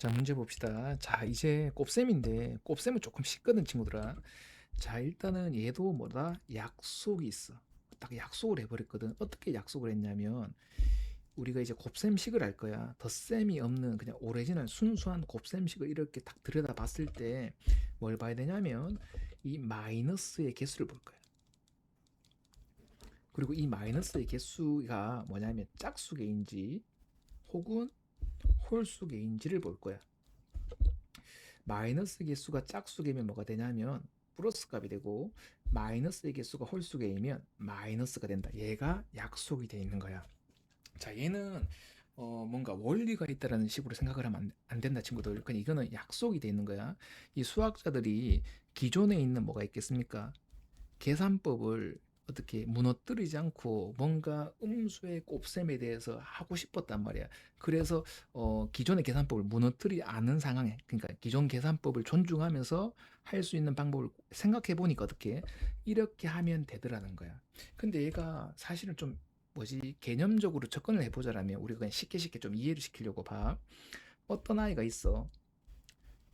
자, 문제 봅시다. 자, 이제 곱셈인데 곱셈은 조금 쉽거든, 친구들아. 자, 일단은 얘도 뭐다? 약속이 있어. 딱 약속을 해버렸거든. 어떻게 약속을 했냐면 우리가 이제 곱셈식을 할 거야. 덧셈이 없는 그냥 오리지널 순수한 곱셈식을 이렇게 딱 들여다봤을 때 뭘 봐야 되냐면 이 마이너스의 개수를 볼 거야. 그리고 이 마이너스의 개수가 뭐냐면 짝수개인지 혹은 홀수개인지를 볼 거야. 마이너스 개수가 짝수개면 뭐가 되냐면 플러스 값이 되고, 마이너스의 개수가 홀수개이면 마이너스가 된다. 얘가 약속이 돼 있는 거야. 자, 얘는 뭔가 원리가 있다라는 식으로 생각을 하면 안 된다, 친구들. 그러니까 이거는 약속이 돼 있는 거야. 이 수학자들이 기존에 있는 뭐가 있겠습니까? 계산법을 어떻게 무너뜨리지 않고 뭔가 음수의 곱셈에 대해서 하고 싶었단 말이야. 그래서 기존의 계산법을 무너뜨리지 않은 상황에, 그러니까 기존 계산법을 존중하면서 할 수 있는 방법을 생각해 보니까 어떻게 이렇게 하면 되더라는 거야. 근데 얘가 사실은 좀 뭐지, 개념적으로 접근을 해보자라면 우리가 그냥 쉽게 좀 이해를 시키려고 봐. 어떤 아이가 있어.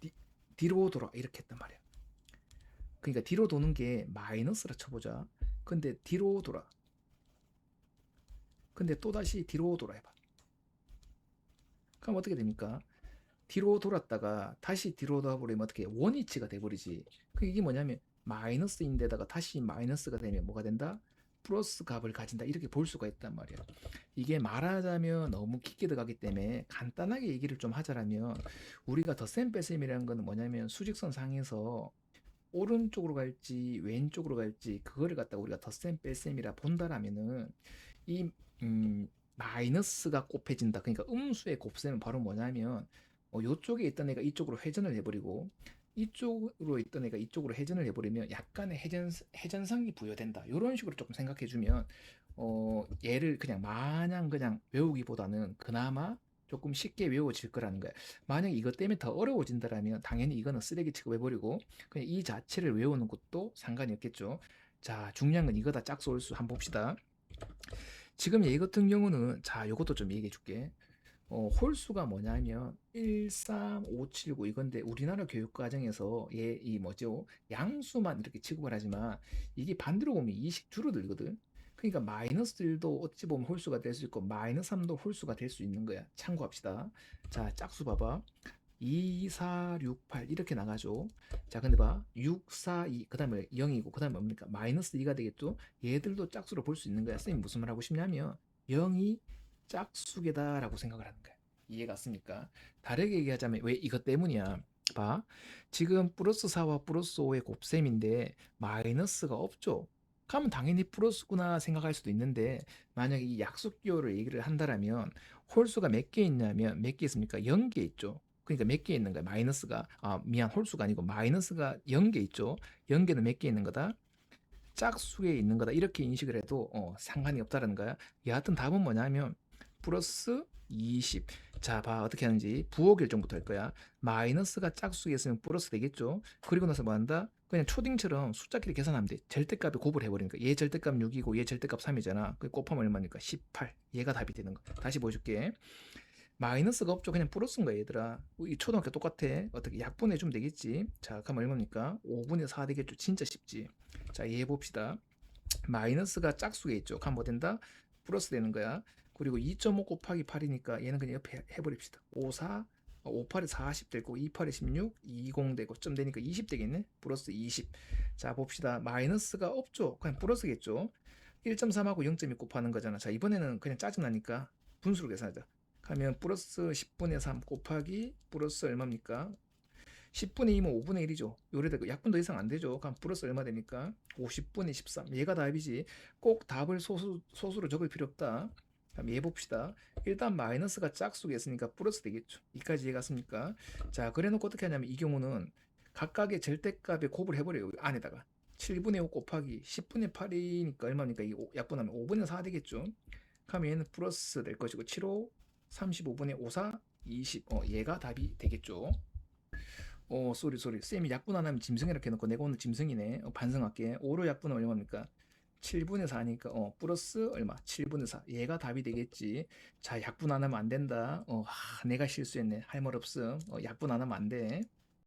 뒤, 뒤로 돌아 이렇게 했단 말이야. 그러니까 뒤로 도는 게 마이너스라 쳐보자. 근데 뒤로 돌아. 근데 또다시 뒤로 돌아 해봐. 그럼 어떻게 됩니까? 뒤로 돌았다가 다시 뒤로 돌아버리면 어떻게 원위치가 돼버리지. 이게 뭐냐면 마이너스인데다가 다시 마이너스가 되면 뭐가 된다? 플러스 값을 가진다. 이렇게 볼 수가 있단 말이야. 이게 말하자면 너무 깊게 들어가기 때문에 간단하게 얘기를 좀 하자라면, 우리가 덧셈 뺄셈이라는 거는 뭐냐면 수직선 상에서 오른쪽으로 갈지 왼쪽으로 갈지 그거를 갖다가 우리가 덧셈 뺄셈이라 본다라면은 이 마이너스가 곱해진다. 그러니까 음수의 곱셈은 바로 뭐냐면 요쪽에 있던 애가 이쪽으로 회전을 해버리고 이쪽으로 있던 애가 이쪽으로 회전을 해버리면 약간의 회전성이 부여된다. 이런 식으로 조금 생각해주면 얘를 그냥 마냥 그냥 외우기보다는 그나마 조금 쉽게 외워질 거라는 거야. 만약 이것 때문에 더 어려워진다라면 당연히 이거는 쓰레기 취급해버리고 그냥 이 자체를 외우는 것도 상관이 없겠죠. 자, 중요한 건 이거다. 짝수홀수 한번 봅시다. 지금 얘 같은 경우는 자, 요것도 좀 얘기해 줄게. 홀수가 뭐냐면 1, 3, 5, 7, 9 이건데 우리나라 교육 과정에서 얘 이 뭐죠? 양수만 이렇게 취급을 하지만 이게 반대로 보면 20 줄어들거든. 그러니까 마이너스 1도 어찌 보면 홀수가 될 수 있고 마이너스 3도 홀수가 될 수 있는 거야. 참고합시다. 자, 짝수 봐봐. 2, 4, 6, 8 이렇게 나가죠. 자, 근데 봐. 6, 4, 2 그 다음에 0이고 그 다음에 뭡니까? 마이너스 2가 되겠죠. 얘들도 짝수로 볼 수 있는 거야. 쌤이 무슨 말 하고 싶냐면 0이 짝수계다 라고 생각을 하는 거야. 이해갔습니까? 다르게 얘기하자면 왜 이것 때문이야? 봐. 지금 플러스 4와 플러스 5의 곱셈인데 마이너스가 없죠. 그러면 당연히 플러스구나 생각할 수도 있는데, 만약에 이 약수 기호를 얘기를 한다라면 홀수가 몇 개 있냐면 몇 개 있습니까? 0개 있죠. 그러니까 몇 개 있는 거야? 마이너스가 미안, 홀수가 아니고 마이너스가 0개 있죠. 0개는 몇 개 있는 거다? 짝수에 있는 거다. 이렇게 인식을 해도 상관이 없다는 거야. 여하튼 답은 뭐냐면 플러스 20. 자, 봐 어떻게 하는지. 부호 결정부터 할 거야. 마이너스가 짝수에 있으면 플러스 되겠죠. 그리고 나서 뭐 한다? 그냥 초딩처럼 숫자끼리 계산하면 돼. 절대값에 곱을 해버리니까 얘 절대값 6이고 얘 절대값 3이잖아. 그 곱하면 얼마니까 18. 얘가 답이 되는 거. 다시 보여줄게. 마이너스가 없죠. 그냥 플러스인 거야, 얘들아. 이 초등학교 똑같아. 어떻게 약분해주면 되겠지. 자, 그럼 얼마입니까? 5분의 4 되겠죠. 진짜 쉽지. 자, 이해해 봅시다. 마이너스가 짝수에 있죠. 그럼 뭐 된다? 플러스 되는 거야. 그리고 2.5 곱하기 8이니까 얘는 그냥 옆에 해버립시다. 5, 4, 5, 8에 40 되고 2, 8에 16, 20 되고 점 되니까 20 되겠네. 플러스 20. 자, 봅시다. 마이너스가 없죠. 그냥 플러스겠죠. 1.3하고 0.2 곱하는 거잖아. 자, 이번에는 그냥 짜증나니까 분수로 계산하자. 하면 플러스 10분의 3 곱하기 플러스 얼마입니까? 10분의 2면 5분의 1이죠. 요래도 약분 더 이상 안 되죠. 그럼 플러스 얼마 됩니까? 50분의 13. 얘가 답이지. 꼭 답을 소수로 적을 필요 없다. 그럼 얘 봅시다. 일단 마이너스가 짝수가 있으니까 플러스 되겠죠. 이까지 이해갔습니까? 자, 그래 놓고 어떻게 하냐면 이 경우는 각각의 절대값에 곱을 해버려요. 안에다가. 7분의 5 곱하기 10분의 8이니까 얼마입니까? 이 약분하면 5분의 4 되겠죠. 그럼 얘는 플러스 될 것이고 7호 35분의 5, 4, 20. 얘가 답이 되겠죠. 쏘리. 쌤이 약분 안 하면 짐승이라 해놓고 내가 오늘 짐승이네. 반성할게. 5로 약분은 얼마입니까? 7분의 4니까 플러스 얼마? 7분의 4. 얘가 답이 되겠지. 자, 약분 안 하면 안 된다. 내가 실수했네. 할 말 없음. 약분 안 하면 안 돼.